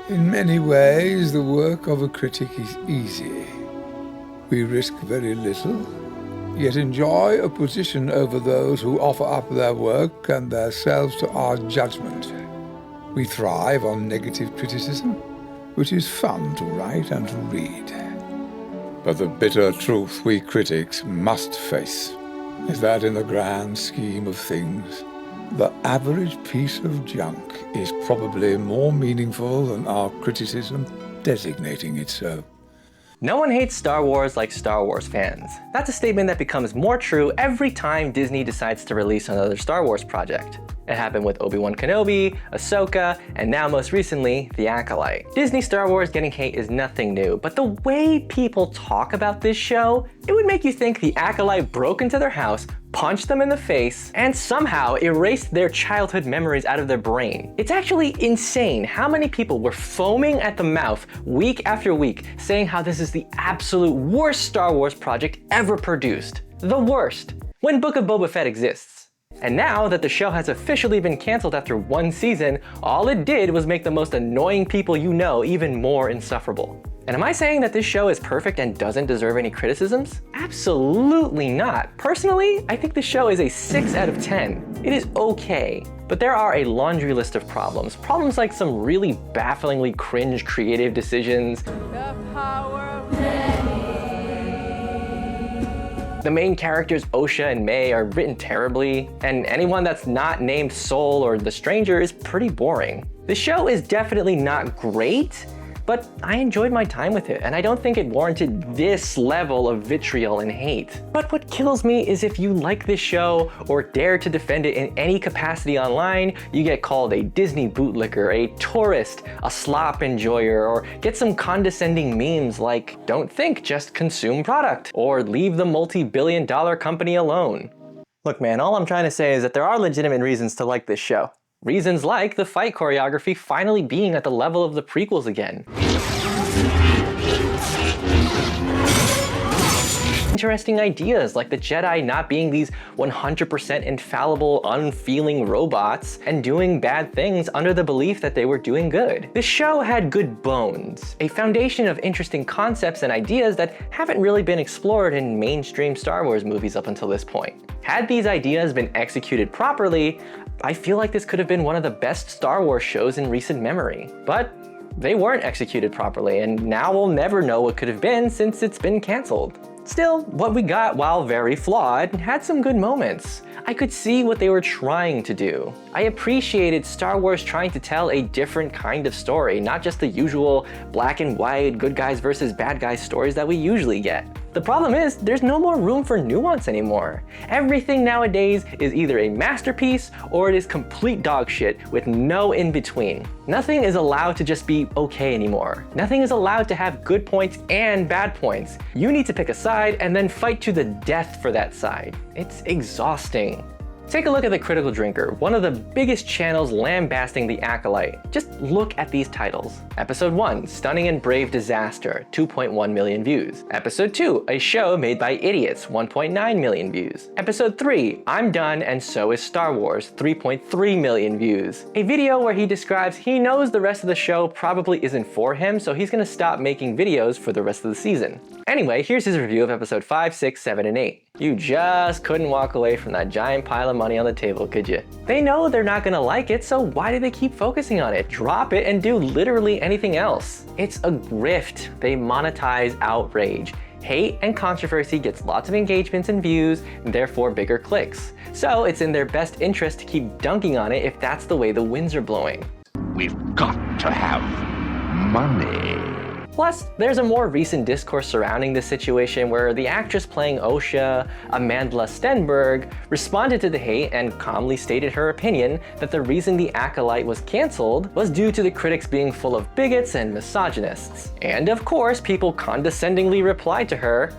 In many ways, the work of a critic is easy. We risk very little, yet enjoy a position over those who offer up their work and themselves to our judgment. We thrive on negative criticism, which is fun to write and to read. But the bitter truth we critics must face is that in the grand scheme of things, the average piece of junk is probably more meaningful than our criticism designating it so. No one hates Star Wars like Star Wars fans. That's a statement that becomes more true every time Disney decides to release another Star Wars project. It happened with Obi-Wan Kenobi, Ahsoka, and now most recently, The Acolyte. Disney Star Wars getting hate is nothing new, but the way people talk about this show, it would make you think The Acolyte broke into their house, punched them in the face, and somehow erased their childhood memories out of their brain. It's actually insane how many people were foaming at the mouth week after week, saying how this is the absolute worst Star Wars project ever produced. The worst, when Book of Boba Fett exists. And now that the show has officially been canceled after one season, all it did was make the most annoying people you know even more insufferable. And am I saying that this show is perfect and doesn't deserve any criticisms? Absolutely not. Personally, I think the show is a 6 out of 10. It is okay. But there are a laundry list of problems. Problems like some really bafflingly cringe creative decisions. The power of The main characters Osha and May are written terribly, and anyone that's not named Soul or the Stranger is pretty boring. The show is definitely not great, but I enjoyed my time with it, and I don't think it warranted this level of vitriol and hate. But what kills me is if you like this show or dare to defend it in any capacity online, you get called a Disney bootlicker, a tourist, a slop enjoyer, or get some condescending memes like, don't think, just consume product, or leave the multi-billion-dollar company alone. Look man, all I'm trying to say is that there are legitimate reasons to like this show. Reasons like the fight choreography finally being at the level of the prequels again. Interesting ideas like the Jedi not being these 100% infallible, unfeeling robots and doing bad things under the belief that they were doing good. The show had good bones, a foundation of interesting concepts and ideas that haven't really been explored in mainstream Star Wars movies up until this point. Had these ideas been executed properly, I feel like this could have been one of the best Star Wars shows in recent memory. But they weren't executed properly, and now we'll never know what could have been since it's been canceled. Still, what we got, while very flawed, had some good moments. I could see what they were trying to do. I appreciated Star Wars trying to tell a different kind of story, not just the usual black and white, good guys versus bad guys stories that we usually get. The problem is, there's no more room for nuance anymore. Everything nowadays is either a masterpiece or it is complete dog shit with no in between. Nothing is allowed to just be okay anymore. Nothing is allowed to have good points and bad points. You need to pick a side and then fight to the death for that side. It's exhausting. Take a look at The Critical Drinker, one of the biggest channels lambasting The Acolyte. Just look at these titles. Episode 1, Stunning and Brave Disaster, 2.1 million views. Episode 2, A Show Made by Idiots, 1.9 million views. Episode 3, I'm Done and So Is Star Wars, 3.3 million views. A video where he describes he knows the rest of the show probably isn't for him, so he's gonna stop making videos for the rest of the season. Anyway, here's his review of episode 5, 6, 7, and 8. You just couldn't walk away from that giant pile of money on the table, could you? They know they're not gonna like it, so why do they keep focusing on it? Drop it and do literally anything else. It's a grift. They monetize outrage. Hate and controversy gets lots of engagements and views, and therefore bigger clicks. So it's in their best interest to keep dunking on it if that's the way the winds are blowing. We've got to have money. Plus, there's a more recent discourse surrounding this situation where the actress playing Osha, Amandla Stenberg, responded to the hate and calmly stated her opinion that the reason The Acolyte was canceled was due to the critics being full of bigots and misogynists. And of course, people condescendingly replied to her,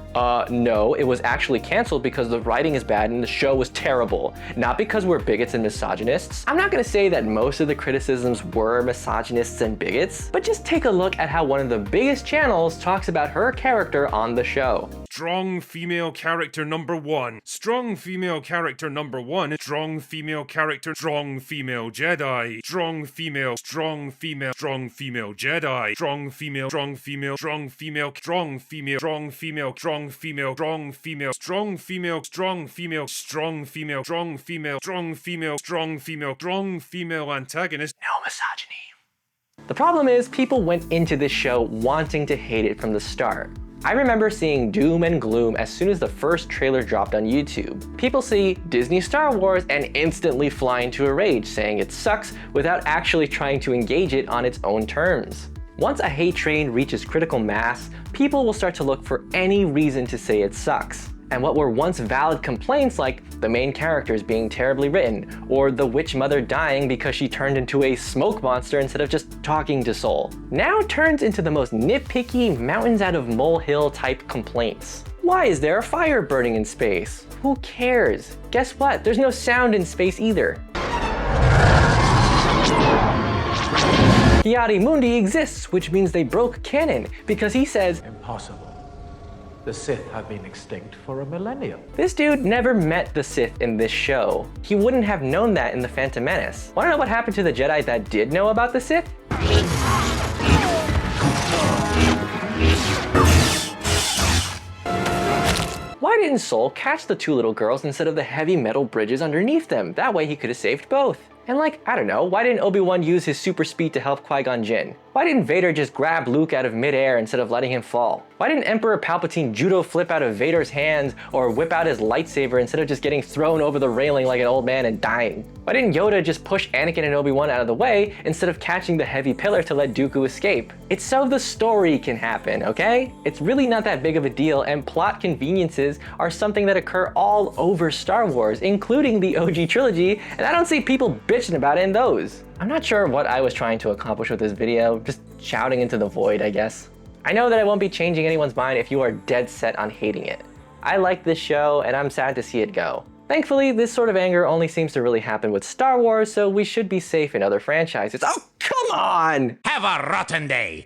no, it was actually canceled because the writing is bad and the show was terrible, not because we're bigots and misogynists. I'm not gonna say that most of the criticisms were misogynists and bigots, but just take a look at how one of the biggest various channels talks about her character on the show. Strong female character number 1. Strong female character number 1. Strong female character. Strong female Jedi. Strong female. Strong female. Strong female Jedi. Strong female. Strong female. Strong female. Strong female. Strong female. Strong female. Strong female. Strong female. Strong female. Strong female. Strong female. Strong female. Strong female. Strong female antagonist. No misogyny. The problem is people went into this show wanting to hate it from the start. I remember seeing doom and gloom as soon as the first trailer dropped on YouTube. People see Disney Star Wars and instantly fly into a rage, saying it sucks without actually trying to engage it on its own terms. Once a hate train reaches critical mass, people will start to look for any reason to say it sucks. And what were once valid complaints like the main characters being terribly written, or the witch mother dying because she turned into a smoke monster instead of just talking to Soul, now turns into the most nitpicky, mountains out of molehill type complaints. Why is there a fire burning in space? Who cares? Guess what? There's no sound in space either. Ki-Adi-Mundi exists, which means they broke canon, because he says, "Impossible. The Sith have been extinct for a millennium." This dude never met the Sith in this show. He wouldn't have known that in The Phantom Menace. Wanna know what happened to the Jedi that did know about the Sith? Why didn't Soul catch the two little girls instead of the heavy metal bridges underneath them? That way he could have saved both. And like, I don't know, why didn't Obi-Wan use his super speed to help Qui-Gon Jinn? Why didn't Vader just grab Luke out of midair instead of letting him fall? Why didn't Emperor Palpatine judo flip out of Vader's hands or whip out his lightsaber instead of just getting thrown over the railing like an old man and dying? Why didn't Yoda just push Anakin and Obi-Wan out of the way instead of catching the heavy pillar to let Dooku escape? It's so the story can happen, okay? It's really not that big of a deal, and plot conveniences are something that occur all over Star Wars, including the OG trilogy, and I don't see people bitching about it in those. I'm not sure what I was trying to accomplish with this video, just shouting into the void, I guess. I know that I won't be changing anyone's mind if you are dead set on hating it. I like this show, and I'm sad to see it go. Thankfully, this sort of anger only seems to really happen with Star Wars, so we should be safe in other franchises. Oh, come on! Have a rotten day!